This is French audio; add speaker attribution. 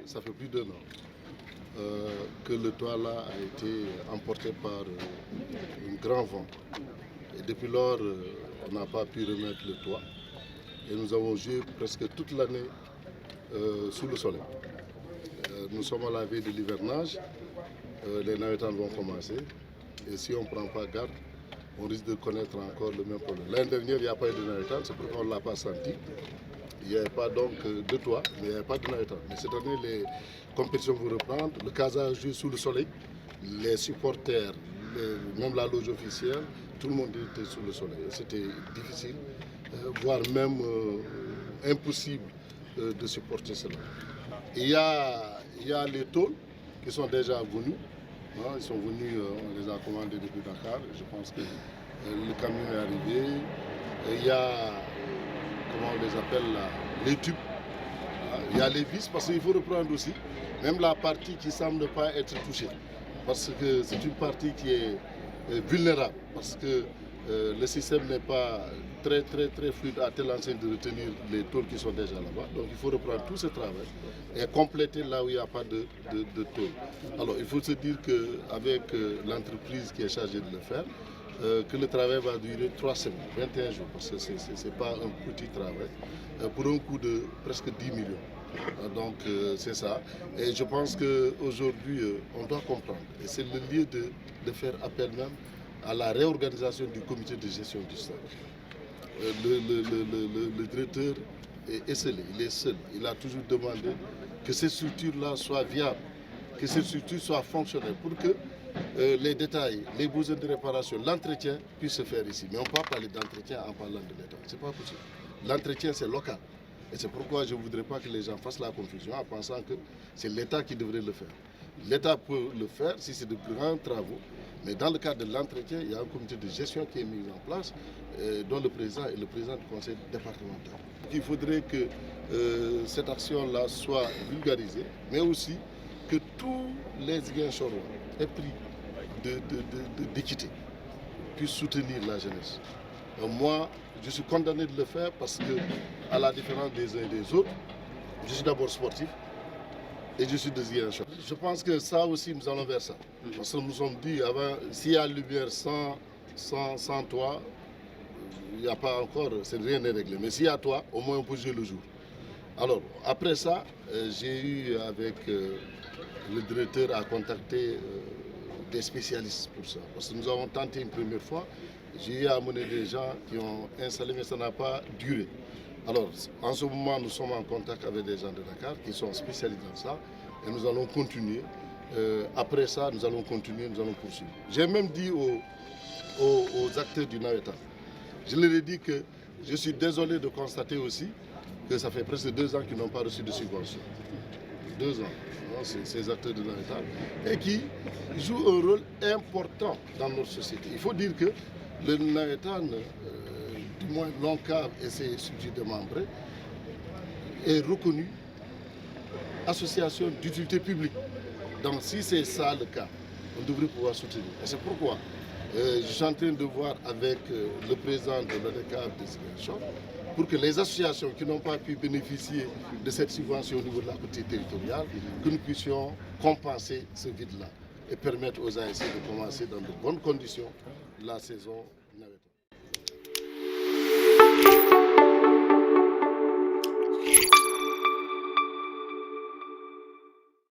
Speaker 1: ça fait plus d'1 an que le toit là a été emporté par un grand vent. Et depuis lors, on n'a pas pu remettre le toit. Et nous avons joué presque toute l'année sous le soleil. Nous sommes à la veille de l'hivernage, les navétanes vont commencer. Et si on ne prend pas garde, on risque de connaître encore le même problème. L'année dernière, il n'y a pas eu de navétane, c'est pourquoi on ne l'a pas senti. Il n'y avait pas donc de toit, mais il n'y avait pas de navétane. Mais cette année, les compétitions vont reprendre. Le Casa joue sous le soleil. Les supporters, même la loge officielle, tout le monde était sous le soleil. C'était difficile, voire même impossible de supporter cela. Il y a les tôles qui sont déjà venus. Ils sont venus, on les a commandés depuis Dakar. Je pense que le camion est arrivé. Il y a, comment on les appelle là, les tubes. Il y a les vis, parce qu'il faut reprendre aussi, même la partie qui semble ne pas être touchée. Parce que c'est une partie qui est vulnérable. Parce que le système n'est pas très fluide à telle enseigne de retenir les tôles qui sont déjà là-bas. Donc il faut reprendre tout ce travail et compléter là où il n'y a pas de tôle. Alors il faut se dire qu'avec l'entreprise qui est chargée de le faire, que le travail va durer 3 semaines, 21 jours, parce que ce n'est pas un petit travail, pour un coût de presque 10 millions. Donc c'est ça. Et je pense qu'aujourd'hui, on doit comprendre. Et c'est le lieu de faire appel même à la réorganisation du comité de gestion du stade. Le directeur est esselé, il est seul. Il a toujours demandé que ces structures-là soient viables, que ces structures soient fonctionnelles pour que les détails, les besoins de réparation, l'entretien puissent se faire ici. Mais on ne peut pas parler d'entretien en parlant de l'État. Ce n'est pas possible. L'entretien, c'est local. Et c'est pourquoi je ne voudrais pas que les gens fassent la confusion en pensant que c'est l'État qui devrait le faire. L'État peut le faire si c'est de grands travaux, mais dans le cadre de l'entretien, il y a un comité de gestion qui est mis en place, dont le président est le président du conseil départemental. Il faudrait que cette action-là soit vulgarisée, mais aussi que tous les Ziguinchorois aient pris d'équité, puissent soutenir la jeunesse. Moi, je suis condamné de le faire parce que, à la différence des uns et des autres, je suis d'abord sportif et je suis de Ziguinchor. Je pense que ça aussi, nous allons vers ça. Parce que nous nous sommes dit, avant, s'il y a lumière sans toi, il n'y a pas encore, rien n'est réglé. Mais s'il y a toi, au moins on peut jouer le jour. Alors, après ça, j'ai eu avec le directeur à contacter des spécialistes pour ça. Parce que nous avons tenté une première fois. J'ai eu à amener des gens qui ont installé, mais ça n'a pas duré. Alors, en ce moment, nous sommes en contact avec des gens de Dakar qui sont spécialisés dans ça. Et nous allons continuer. Après ça, nous allons continuer, nous allons poursuivre. J'ai même dit aux acteurs du Navetan, je leur ai dit que je suis désolé de constater aussi que ça fait presque 2 ans qu'ils n'ont pas reçu de subvention. 2 ans, ces acteurs de Navetan, et qui jouent un rôle important dans notre société. Il faut dire que le Navetan, du moins l'ONCAV et ses subsides démembrés, est reconnu association d'utilité publique. Donc si c'est ça le cas, on devrait pouvoir soutenir. Et c'est pourquoi je suis en train de voir avec le président de l'ONCAV de Ziguinchor pour que les associations qui n'ont pas pu bénéficier de cette subvention au niveau de la collectivité territoriale, que nous puissions compenser ce vide-là et permettre aux ASC de commencer dans de bonnes conditions la saison